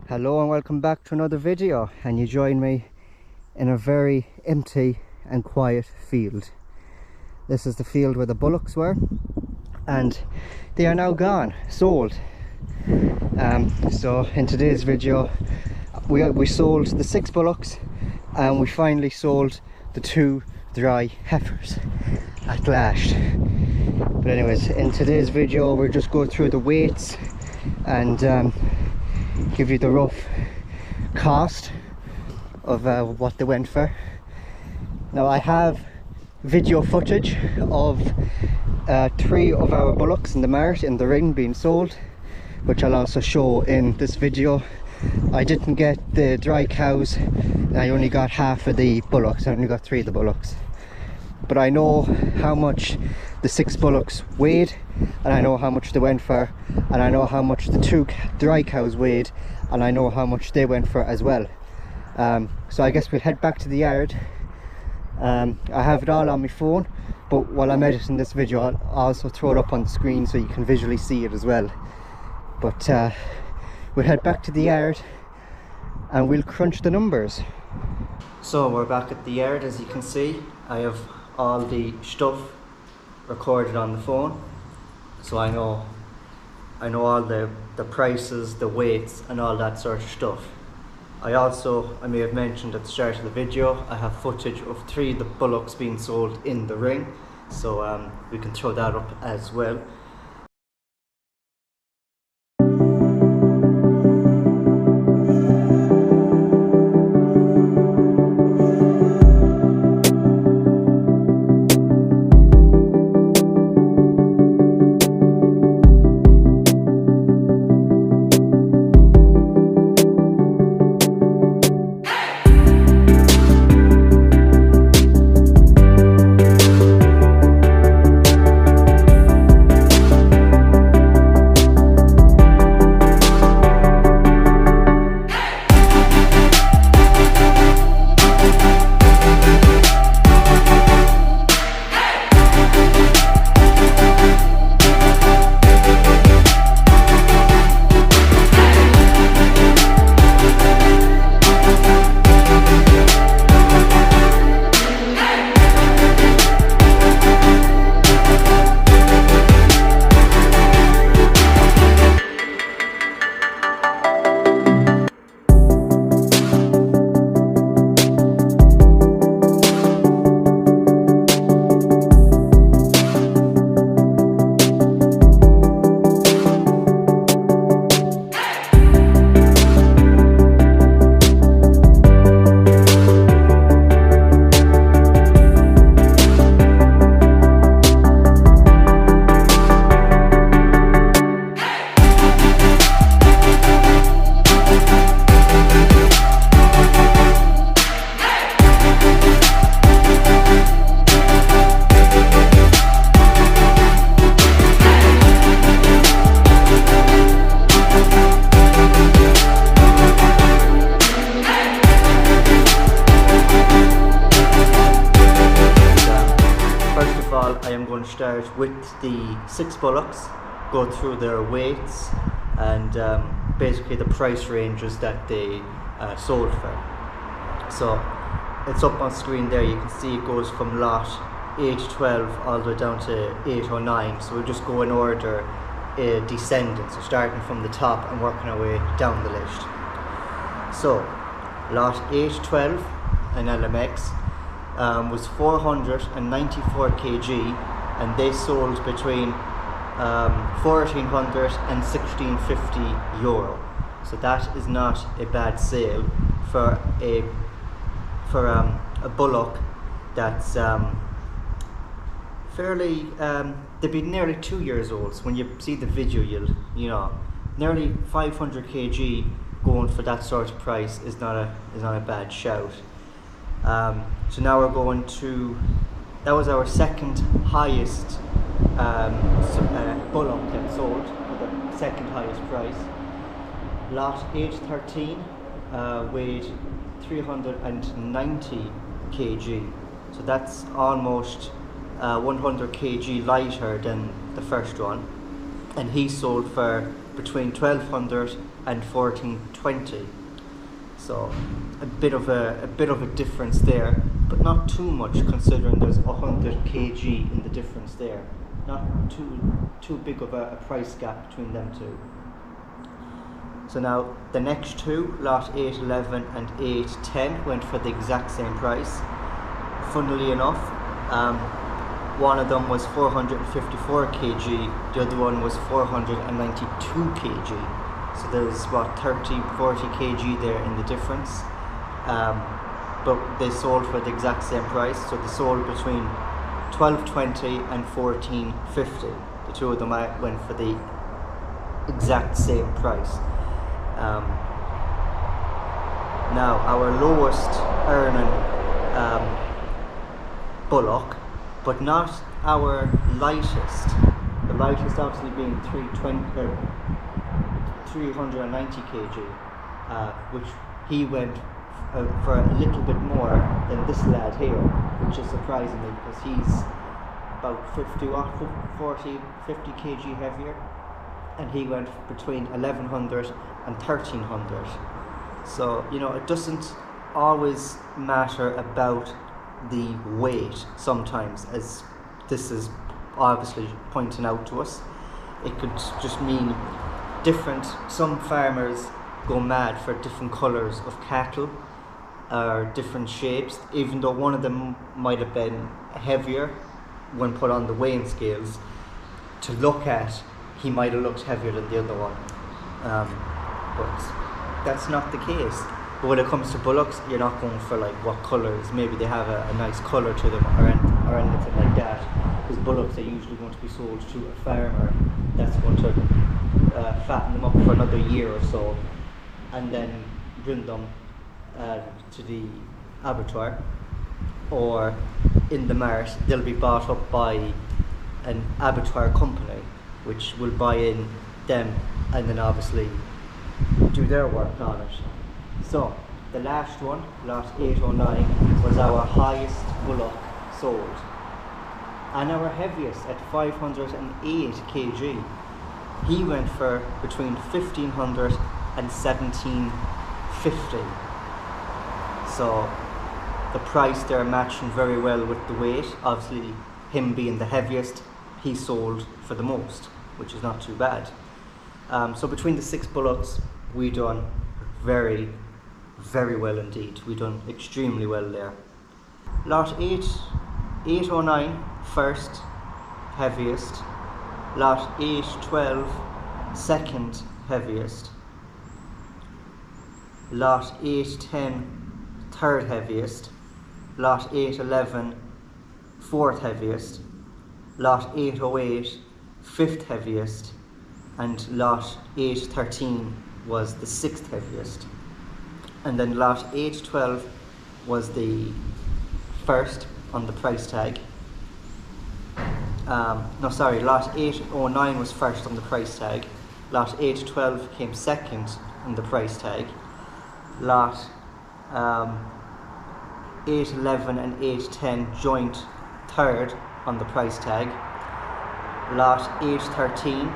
Hello and welcome back to another video, and you join me in a very empty and quiet field. This is the field where the bullocks were, and they are now gone, sold. So in today's video we sold the 6 bullocks, and we finally sold the 2 dry heifers at last. But anyways, in today's video we'll just go through the weights and give you the rough cost of what they went for. Now I have video footage of 3 of our bullocks in the Mart in the ring being sold, which I'll also show in this video. I didn't get the dry cows, I only got half of the bullocks. I only got 3 of the bullocks, but I know how much the 6 bullocks weighed, and I know how much they went for, and I know how much the 2 dry cows weighed, and I know how much they went for as well. So I guess we'll head back to the yard. I have it all on my phone, but while I'm editing this video I'll also throw it up on the screen so you can visually see it as well. But we'll head back to the yard and we'll crunch the numbers. So we're back at the yard. As you can see, I have all the stuff recorded on the phone, so I know all the prices, the weights and all that sort of stuff. I may have mentioned at the start of the video, I have footage of 3 of the bullocks being sold in the ring, so we can throw that up as well. I am going to start with the 6 bullocks, go through their weights and basically the price ranges that they sold for. So it's up on screen there, you can see it goes from lot 8-12 all the way down to 809. So we'll just go in order descending, so starting from the top and working our way down the list. So lot 8-12 an LMX was 494 kg, and they sold between 1400 and 1650 euro. So that is not a bad sale for a bullock that's fairly they'd be nearly 2 years old. So when you see the video, you know nearly 500 kg going for that sort of price is not a bad shout. So now we're going to, that was our second highest bullock that sold for the second highest price. Lot 813 weighed 390 kg, so that's almost 100 kg lighter than the first one, and he sold for between 1200 and 1420. So a bit of a difference there, but not too much considering there's 100 kg in the difference there. Not too big of a price gap between them two. So now the next two, lot 811 and 810, went for the exact same price. Funnily enough, one of them was 454 kg, the other one was 492 kg. So there's what, 30, 40 kg there in the difference. But they sold for the exact same price, so they sold between 1220 and 1450. The two of them went for the exact same price. Now our lowest earning bullock, but not our lightest. The lightest obviously being 390 kg, which he went for a little bit more than this lad here, which is surprising me because he's about 50 kg heavier, and he went between 1100 and 1300. So, you know, it doesn't always matter about the weight sometimes, as this is obviously pointing out to us. It could just mean some farmers go mad for different colours of cattle or different shapes, even though one of them might have been heavier when put on the weighing scales. To look at, he might have looked heavier than the other one, but that's not the case. But when it comes to bullocks, you're not going for like what colours, maybe they have a nice colour to them or anything like that, because bullocks are usually going to be sold to a farmer that's going to fatten them up for another year or so and then bring them to the abattoir, or in the Mart they'll be bought up by an abattoir company which will buy in them and then obviously do their work on it. So the last one, lot 809, was our highest bullock sold, and our heaviest at 508 kg. He went for between 1500 and 1750. So the price there matching very well with the weight. Obviously, him being the heaviest, he sold for the most, which is not too bad. So between the 6 bullocks, we done very, very well indeed. We done extremely well there. Lot 809, first heaviest. Lot 812, second heaviest. Lot 810, third heaviest. Lot 811, fourth heaviest. Lot 808, fifth heaviest. And lot 813 was the sixth heaviest. And then lot 812 was the first on the price tag. Lot 809 was first on the price tag. Lot 812 came second on the price tag. Lot 811 and 810 joined third on the price tag. Lot 813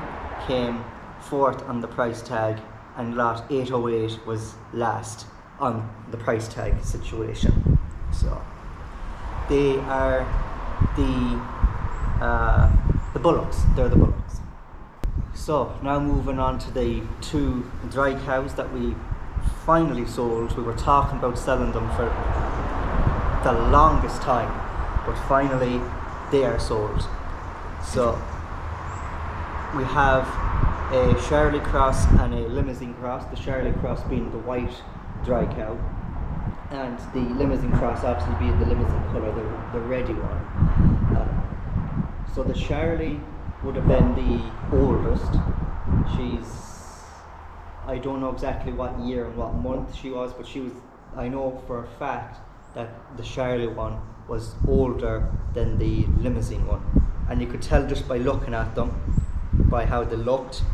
came fourth on the price tag, and lot 808 was last on the price tag situation. So they are the bullocks. They're the bullocks. So now moving on to the 2 dry cows that we finally sold. We were talking about selling them for the longest time, but finally they are sold. So we have a Shirley cross and a Limousin cross. The Shirley cross being the white dry cow, and the Limousin cross obviously being the Limousin colour, the reddy one. So the Shirley would have been the oldest. I don't know exactly what year and what month she was, but I know for a fact that the Shirley one was older than the Limousin one, and you could tell just by looking at them, by how they looked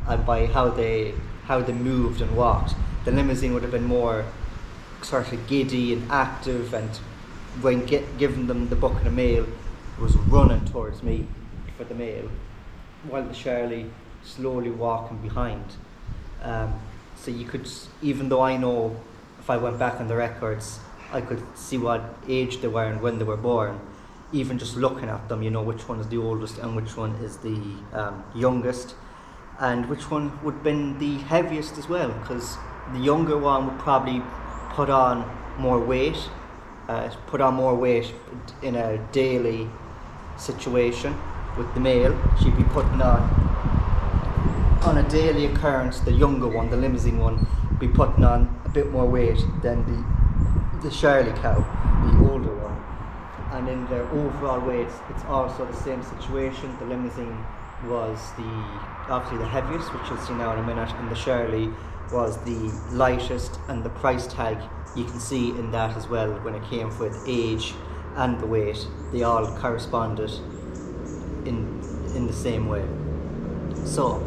and by how they moved and walked. The Limousin would have been more sort of giddy and active, and when giving them the bucket of mail, was running towards me for the mail, while the Shirley slowly walking behind. So you could, even though I know if I went back on the records, I could see what age they were and when they were born. Even just looking at them, you know which one is the oldest and which one is the youngest, and which one would have been the heaviest as well, because the younger one would probably put on more weight in a daily situation. With the male, she'd be putting on a daily occurrence. The younger one, the limousine one, be putting on a bit more weight than the Shirley cow, the older one. And in their overall weights, it's also the same situation. The limousine was obviously the heaviest, which you'll see now in a minute, and the Shirley was the lightest, and the price tag you can see in that as well. When it came with age and the weight, they all corresponded in the same way. So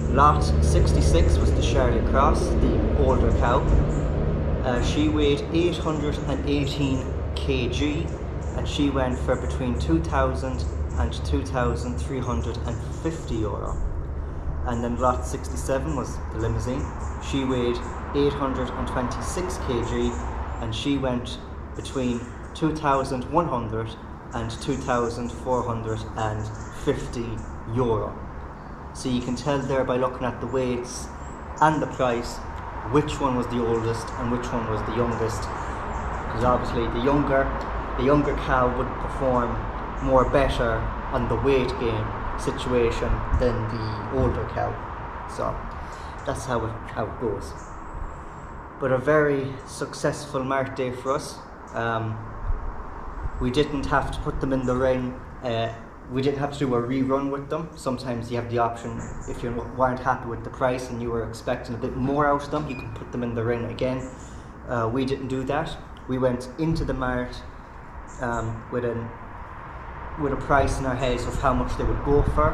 lot 66 was the Shirley Cross, the older cow. She weighed 818 kg, and she went for between 2,000 and 2,350 euro. And then lot 67 was the limousine. She weighed 826 kg, and she went between 2,100 and 2,450 euro. So you can tell there by looking at the weights and the price which one was the oldest and which one was the youngest, because obviously the younger cow would perform more better on the weight gain situation than the older cow. So that's how it goes. But a very successful Mart day for us. We didn't have to put them in the ring. We didn't have to do a rerun with them. Sometimes you have the option, if you weren't happy with the price and you were expecting a bit more out of them, you could put them in the ring again. We didn't do that. We went into the Mart with a price in our heads of how much they would go for.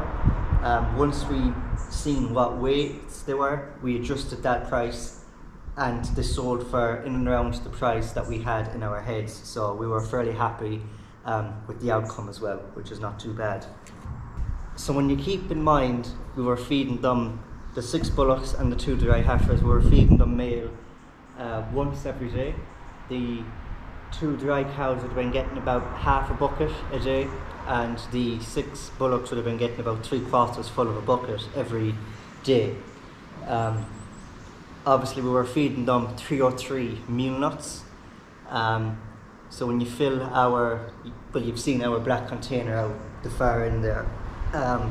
Once we seen what weights they were, we adjusted that price, and they sold for in and around the price that we had in our heads. So we were fairly happy with the outcome as well, which is not too bad. So when you keep in mind, we were feeding them, the 6 bullocks and the 2 dry heifers, we were feeding them male once every day. The 2 dry cows would have been getting about half a bucket a day, and the 6 bullocks would have been getting about 3/4 full of a bucket every day. Obviously we were feeding them 303 meal nuts. So when you fill you've seen our black container out the far end there. I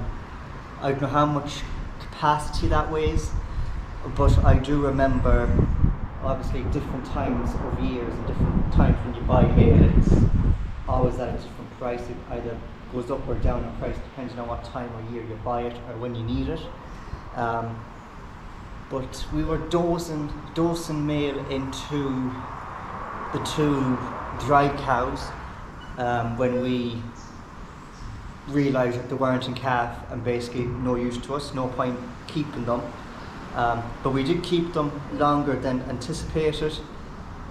don't know how much capacity that weighs, but I do remember obviously different times of years and different times when you buy hay, it's always at a different price. It either goes up or down in price depending on what time of year you buy it or when you need it. But we were dosing meal into the 2 dry cows when we realised that they weren't in calf and basically no use to us, no point keeping them. But we did keep them longer than anticipated,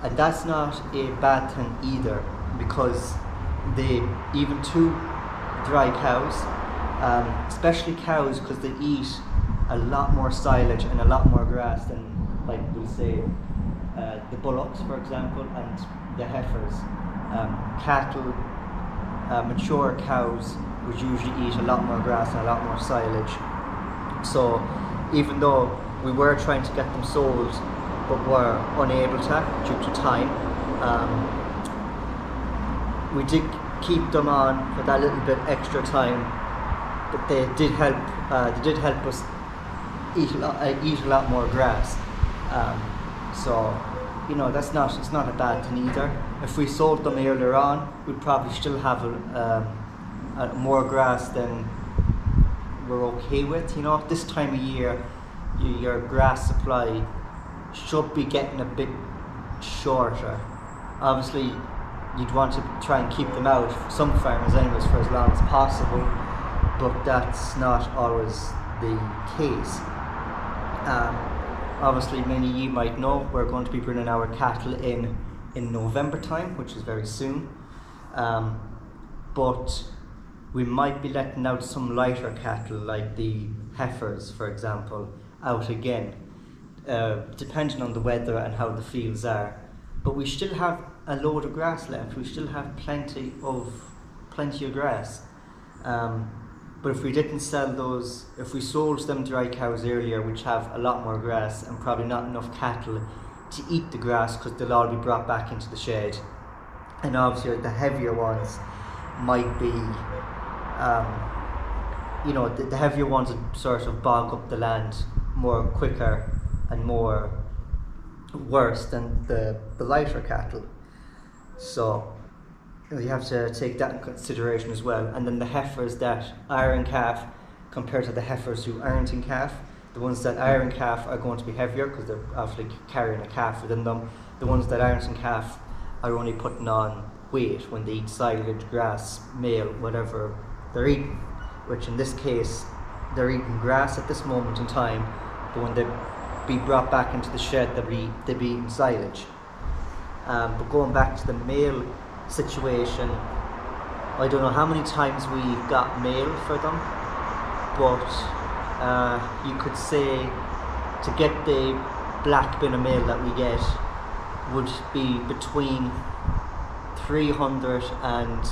and that's not a bad thing either, because even 2 dry cows, especially cows, because they eat a lot more silage and a lot more grass than, like we'll say, the bullocks, for example, and the heifers. Cattle, mature cows would usually eat a lot more grass and a lot more silage. So even though we were trying to get them sold but were unable to due to time, we did keep them on for that little bit extra time, but they did help us eat a lot more grass. So you know, it's not a bad thing either. If we sold them earlier on, we'd probably still have more grass than we're okay with. You know, this time of year, your grass supply should be getting a bit shorter. Obviously, you'd want to try and keep them out, some farmers anyways, for as long as possible, but that's not always the case. Obviously, many of you might know we're going to be bringing our cattle in November time, which is very soon. But we might be letting out some lighter cattle, like the heifers, for example, out again. depending on the weather and how the fields are. But we still have a load of grass left. We still have plenty of grass. But if we didn't sell those, if we sold them dry cows earlier, which have a lot more grass and probably not enough cattle to eat the grass, because they'll all be brought back into the shed. And obviously the heavier ones might be, the heavier ones would sort of bog up the land more quicker and more worse than the lighter cattle. So you have to take that in consideration as well. And then the heifers that are in calf compared to the heifers who aren't in calf. The ones that are in calf are going to be heavier because they're obviously carrying a calf within them. The ones that aren't in calf are only putting on weight when they eat silage, grass, meal, whatever they're eating. Which in this case, they're eating grass at this moment in time, but when they be brought back into the shed, they'll be eating silage. But going back to the male situation, I don't know how many times we got male for them, but you could say to get the black bin of male that we get would be between 300 and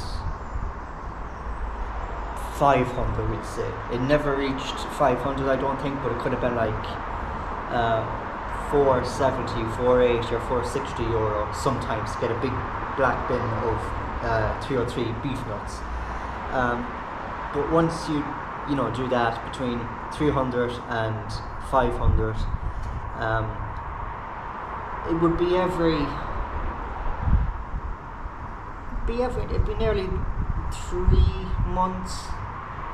500, we'd say. It never reached 500, I don't think, but it could have been like 470, 480 or 460 euro sometimes to get a big black bin of 303 beef nuts. But once you do that between 300 and 500, it would be it'd be nearly 3 months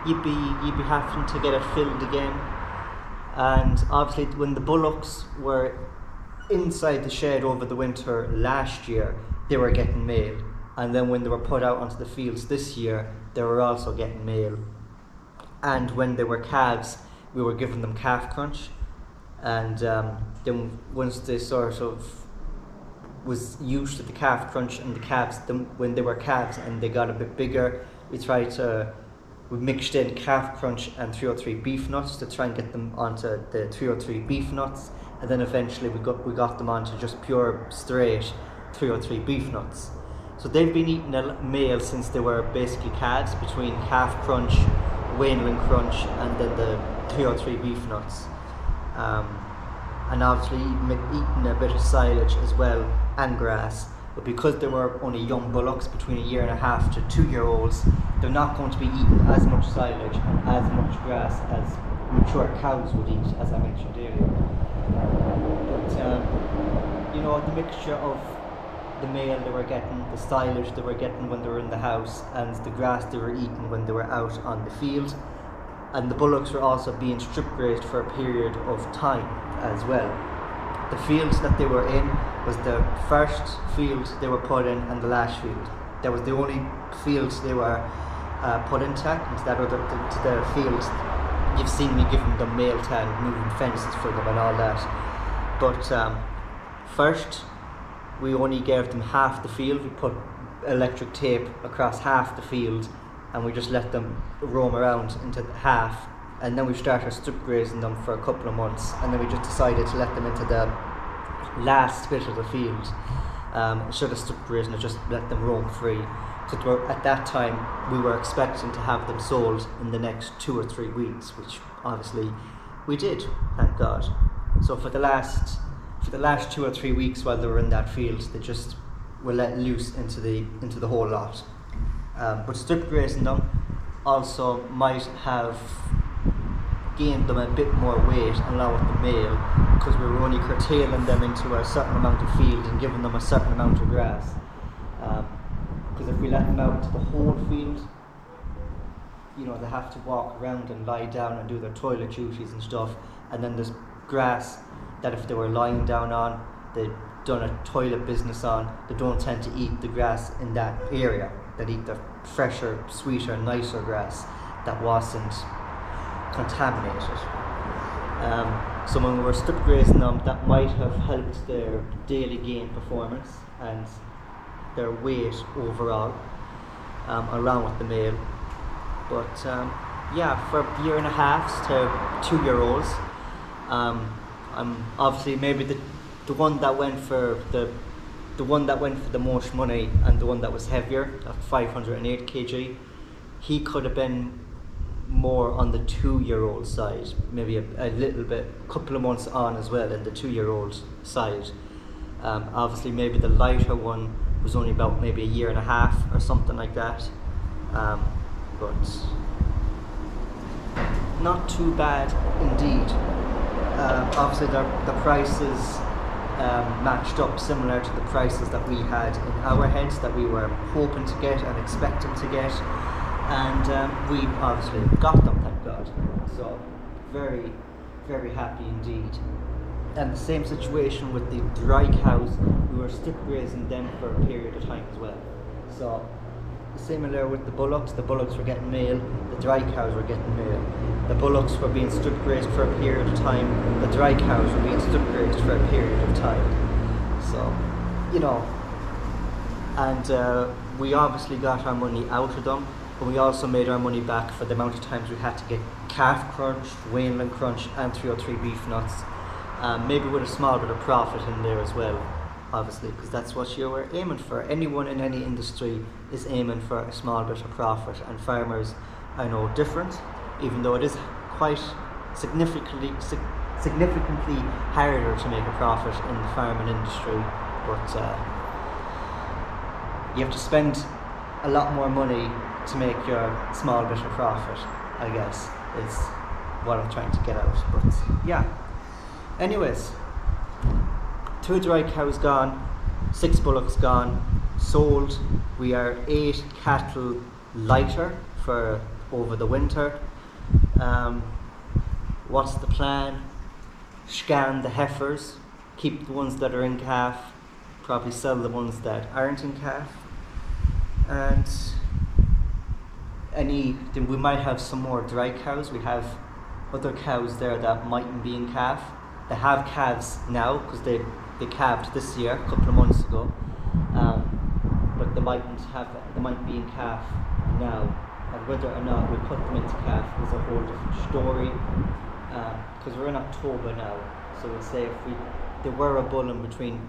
you'd be having to get it filled again. And obviously when the bullocks were inside the shed over the winter last year, they were getting male, and then when they were put out onto the fields this year, they were also getting male. And when they were calves, we were giving them calf crunch, and then once they sort of was used to the calf crunch and the calves, when they were calves and they got a bit bigger, we mixed in calf crunch and 303 beef nuts to try and get them onto the 303 beef nuts, and then eventually we got them onto just pure straight 303 beef nuts. So they've been eating a male since they were basically calves, between calf crunch, Wainling crunch, and then the 303 beef nuts. And obviously eating a bit of silage as well and grass. But because they were only young bullocks, between 1.5 years to 2 year olds, they're not going to be eating as much silage and as much grass as mature cows would eat, as I mentioned earlier. But the mixture of the male they were getting, the silage they were getting when they were in the house, and the grass they were eating when they were out on the field, and the bullocks were also being strip grazed for a period of time as well. The fields that they were in was the first field they were put in and the last field. That was the only fields they were put into that other to the fields. You've seen me giving them male tan, moving fences for them and all that. But first we only gave them half the field. We put electric tape across half the field and we just let them roam around into half, and then we started strip grazing them for a couple of months, and then we just decided to let them into the last bit of the field. Instead of strip grazing, just let them roam free. Because at that time we were expecting to have them sold in the next 2 or 3 weeks, which obviously we did, thank God. So for the last 2 or 3 weeks while they were in that field, they just were let loose into the whole lot. But strip grazing them also might have gained them a bit more weight along with the male, because we were only curtailing them into a certain amount of field and giving them a certain amount of grass. Because if we let them out into the whole field, they have to walk around and lie down and do their toilet duties and stuff, and then there's grass that if they were lying down on, they'd done a toilet business on, they don't tend to eat the grass in that area. They'd eat the fresher, sweeter, nicer grass that wasn't contaminated. So when we were strip grazing them, that might have helped their daily gain performance and their weight overall, along with the male. But for 1.5 years to 2 year olds, Obviously maybe the one that went for the most money and the one that was heavier, at 508 kg, he could have been more on the 2-year-old side, maybe a little bit, couple of months on as well in the 2-year-old side. Obviously maybe the lighter one was only about maybe 1.5 years or something like that, but not too bad indeed. Obviously the prices matched up similar to the prices that we had in our heads that we were hoping to get and expecting to get, and we obviously got them, thank God. So very, very happy indeed. And the same situation with the dry cows, we were strip grazing them for a period of time as well. So similar with the bullocks were getting male, the dry cows were getting male. The bullocks were being strip grazed for a period of time, the dry cows were being strip grazed for a period of time. So, you know, and we obviously got our money out of them, but we also made our money back for the amount of times we had to get calf crunch, Wainland crunch and 303 beef nuts. Maybe with a small bit of profit in there as well, obviously, because that's what you were aiming for. Anyone in any industry is aiming for a small bit of profit, and farmers are no different, even though it is quite significantly harder to make a profit in the farming industry. But you have to spend a lot more money to make your small bit of profit, I guess, is what I'm trying to get out. But yeah, anyways, 2 dry cows gone, 6 bullocks gone, sold. We are 8 cattle lighter for over the winter. What's the plan? Scan the heifers, keep the ones that are in calf, probably sell the ones that aren't in calf, and then we might have some more dry cows. We have other cows there that mightn't be in calf. They have calves now because they calved this year, a couple of months ago, but they might be in calf now, and whether or not we put them into calf is a whole different story, because we're in October now. So we'll say if there were a bull in between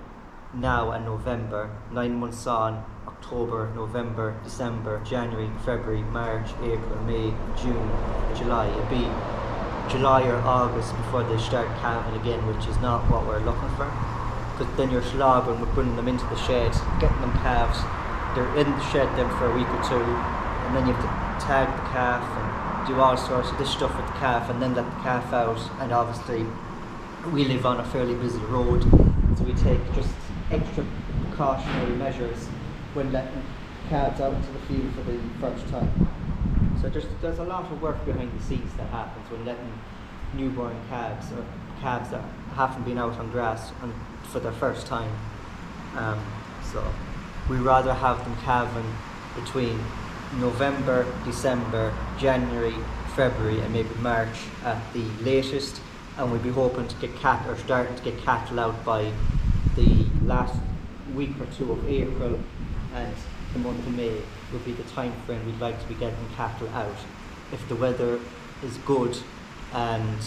now and November, 9 months on, October, November, December, January, February, March, April, May, June, July. It'd be July or August before they start calving again, which is not what we're looking for, because then you're slobbering with bringing them into the shed, getting them calves. They're in the shed then for a week or two, and then you have to tag the calf and do all sorts of this stuff with the calf, and then let the calf out. And obviously we live on a fairly busy road, so we take just extra precautionary measures when letting calves out into the field for the first time. So there's a lot of work behind the scenes that happens when letting newborn calves, or calves that haven't been out on grass for their first time. So we rather have them calving between November, December, January, February and maybe March at the latest, and we'll be hoping to get starting to get cattle out by the last week or two of April, and the month of May would be the time frame we'd like to be getting cattle out, if the weather is good and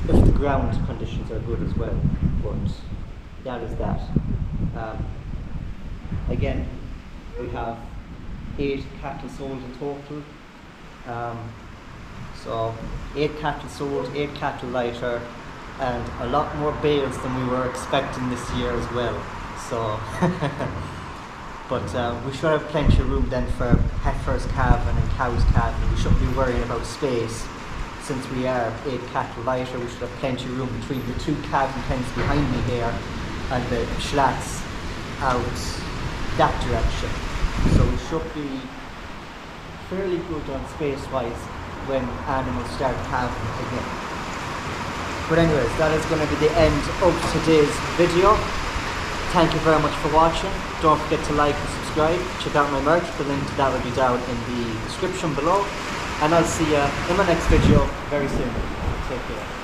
if the ground conditions are good as well. But that is that. Again, we have 8 cattle sold in total. So 8 cattle sold, 8 cattle lighter, and a lot more bales than we were expecting this year as well. So, but we should have plenty of room then for heifers calving and cows calving. We shouldn't be worrying about space. Since we are 8 cattle lighter, we should have plenty of room between the 2 calving pens behind me here and the schlats out that direction. So we should be fairly good on space-wise when animals start calving again. But anyways, that is going to be the end of today's video. Thank you very much for watching. Don't forget to like and subscribe. Check out my merch. The link to that will be down in the description below. And I'll see you in my next video very soon. Take care.